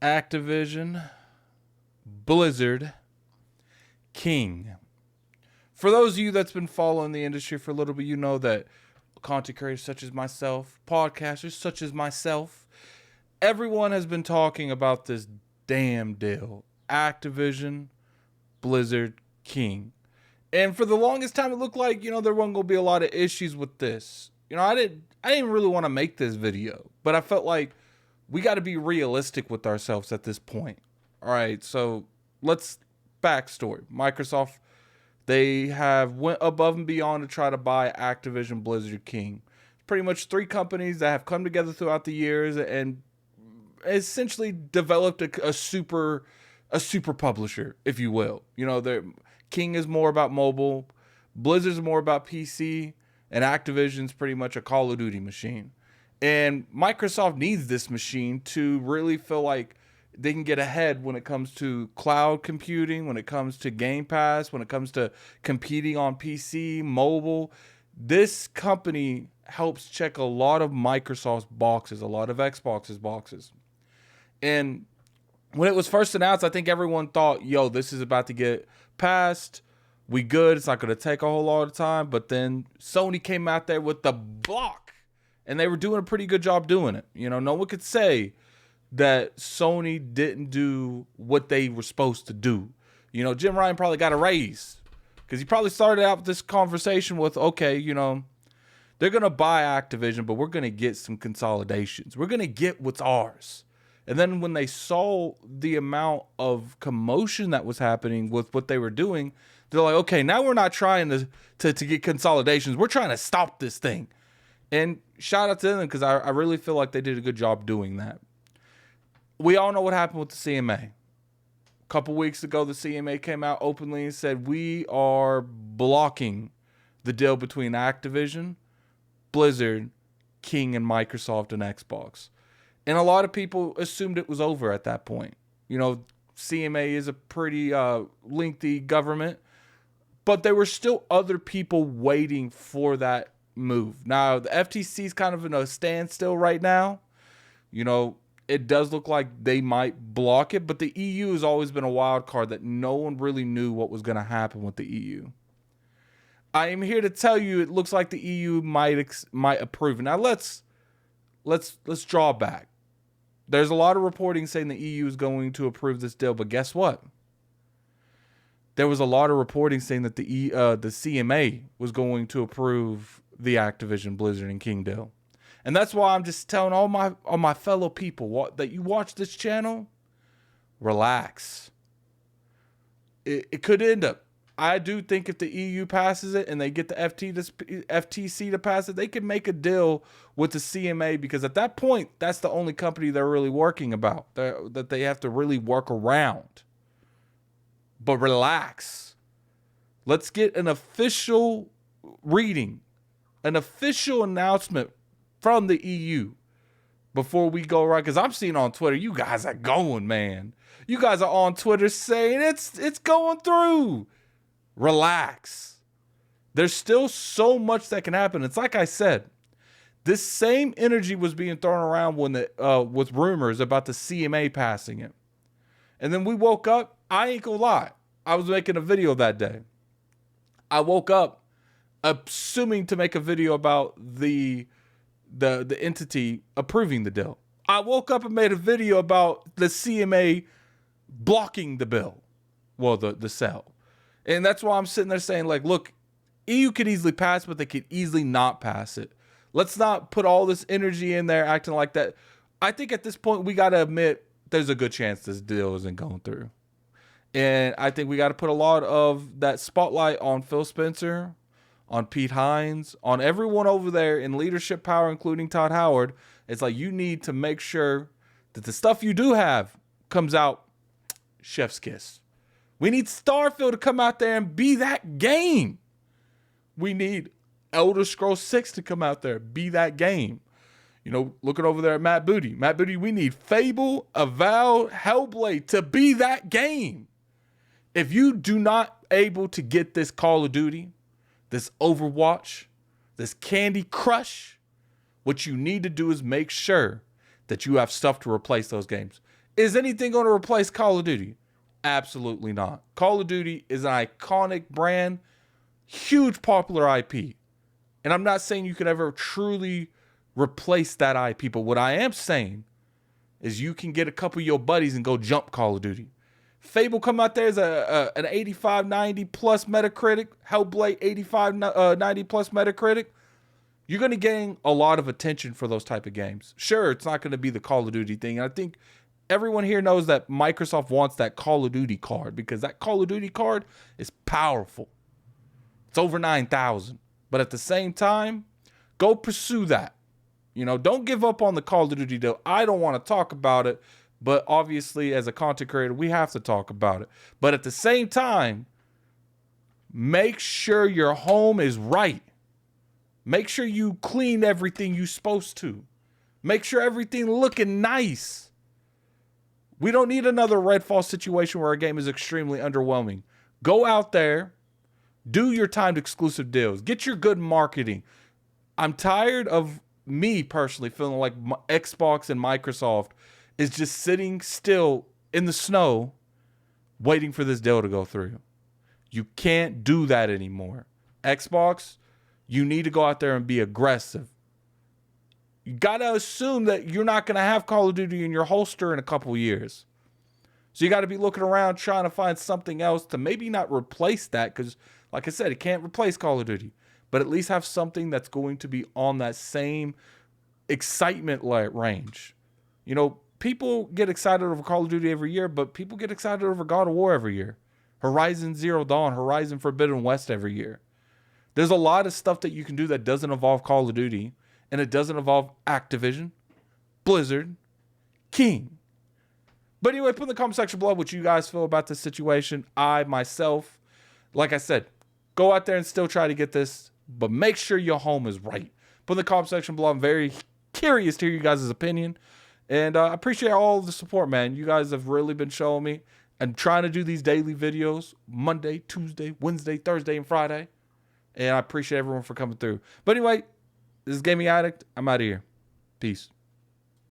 Activision, Blizzard, King. For those of you that's been following the industry for a little bit, you know that content creators such as myself, podcasters such as myself, everyone has been talking about this damn deal. Activision, Blizzard, King. And for the longest time, it looked like, there weren't going to be a lot of issues with this. I didn't really want to make this video, but I felt like we got to be realistic with ourselves at this point. All right, so let's backstory. Microsoft, they have went above and beyond to try to buy Activision, Blizzard, King. Pretty much three companies that have come together throughout the years and essentially developed a super publisher, if you will. King is more about mobile, Blizzard's more about PC, and Activision's pretty much a Call of Duty machine. And Microsoft needs this machine to really feel like they can get ahead when it comes to cloud computing, when it comes to Game Pass, when it comes to competing on PC, mobile. This company helps check a lot of Microsoft's boxes, a lot of Xbox's boxes. And when it was first announced, I think everyone thought, this is about to get passed. We good. It's not going to take a whole lot of time. But then Sony came out there with the block. And they were doing a pretty good job doing it. No one could say that Sony didn't do what they were supposed to do. Jim Ryan probably got a raise. Because he probably started out this conversation with, okay, they're going to buy Activision, but we're going to get some consolidations. We're going to get what's ours. And then when they saw the amount of commotion that was happening with what they were doing, they're like, okay, now we're not trying to get consolidations. We're trying to stop this thing. And shout out to them because I really feel like they did a good job doing that. We all know what happened with the CMA. A couple weeks ago, the CMA came out openly and said, we are blocking the deal between Activision, Blizzard, King, and Microsoft and Xbox. And a lot of people assumed it was over at that point. CMA is a pretty lengthy government, but there were still other people waiting for that move. Now, the FTC is kind of in a standstill right now. It does look like they might block it, but the EU has always been a wild card that no one really knew what was going to happen with the EU. I am here to tell you it looks like the EU might approve. Now, let's draw back. There's a lot of reporting saying the EU is going to approve this deal, but guess what? There was a lot of reporting saying that the CMA was going to approve the Activision, Blizzard, and King deal. And that's why I'm just telling all my fellow people that you watch this channel, relax. It could end up. I do think if the EU passes it and they get the FTC to pass it, they can make a deal with the CMA because at that point, that's the only company they're really working about, that they have to really work around. But relax. Let's get an official reading, an official announcement from the EU before we go right. Because I'm seeing on Twitter, you guys are going, man. You guys are on Twitter saying it's going through. Relax. There's still so much that can happen. It's like I said, this same energy was being thrown around with rumors about the CMA passing it. And then we woke up. I ain't gonna lie. I was making a video that day. I woke up assuming to make a video about the entity approving the deal. I woke up and made a video about the CMA blocking the bill. Well, the sale. And that's why I'm sitting there saying, like, look, EU could easily pass, but they could easily not pass it. Let's not put all this energy in there acting like that. I think at this point, we got to admit there's a good chance this deal isn't going through. And I think we got to put a lot of that spotlight on Phil Spencer, on Pete Hines, on everyone over there in leadership power, including Todd Howard. It's like you need to make sure that the stuff you do have comes out chef's kiss. We need Starfield to come out there and be that game. We need Elder Scrolls 6 to come out there, be that game. Looking over there at Matt Booty. Matt Booty, we need Fable, Avowed, Hellblade to be that game. If you do not able to get this Call of Duty, this Overwatch, this Candy Crush, what you need to do is make sure that you have stuff to replace those games. Is anything going to replace Call of Duty? Absolutely not. Call of Duty is an iconic brand, huge popular IP. And I'm not saying you could ever truly replace that IP, but what I am saying is you can get a couple of your buddies and go jump Call of Duty. Fable come out there as an 85, 90 plus Metacritic. Hellblade 85, 90 plus Metacritic. You're going to gain a lot of attention for those type of games. Sure, it's not going to be the Call of Duty thing. And I think everyone here knows that Microsoft wants that Call of Duty card because that Call of Duty card is powerful. It's over 9,000. But at the same time, go pursue that. Don't give up on the Call of Duty deal. I don't want to talk about it, but obviously as a content creator, we have to talk about it. But at the same time, make sure your home is right. Make sure you clean everything you're supposed to. Make sure everything looking nice. We don't need another Redfall situation where a game is extremely underwhelming. Go out there, do your timed exclusive deals, get your good marketing. I'm tired of me personally feeling like Xbox and Microsoft is just sitting still in the snow waiting for this deal to go through. You can't do that anymore. Xbox, you need to go out there and be aggressive. You got to assume that you're not going to have Call of Duty in your holster in a couple of years. So you got to be looking around trying to find something else to maybe not replace that because, like I said, it can't replace Call of Duty. But at least have something that's going to be on that same excitement range. People get excited over Call of Duty every year, but people get excited over God of War every year. Horizon Zero Dawn, Horizon Forbidden West every year. There's a lot of stuff that you can do that doesn't involve Call of Duty, and it doesn't involve Activision, Blizzard, King. But anyway, put in the comment section below what you guys feel about this situation. I, myself, like I said, go out there and still try to get this, but make sure your home is right. Put in the comment section below. I'm very curious to hear you guys' opinion. And I appreciate all the support, man. You guys have really been showing me. I'm trying to do these daily videos Monday, Tuesday, Wednesday, Thursday, and Friday. And I appreciate everyone for coming through. But anyway, this is Gaming Addict. I'm out of here. Peace.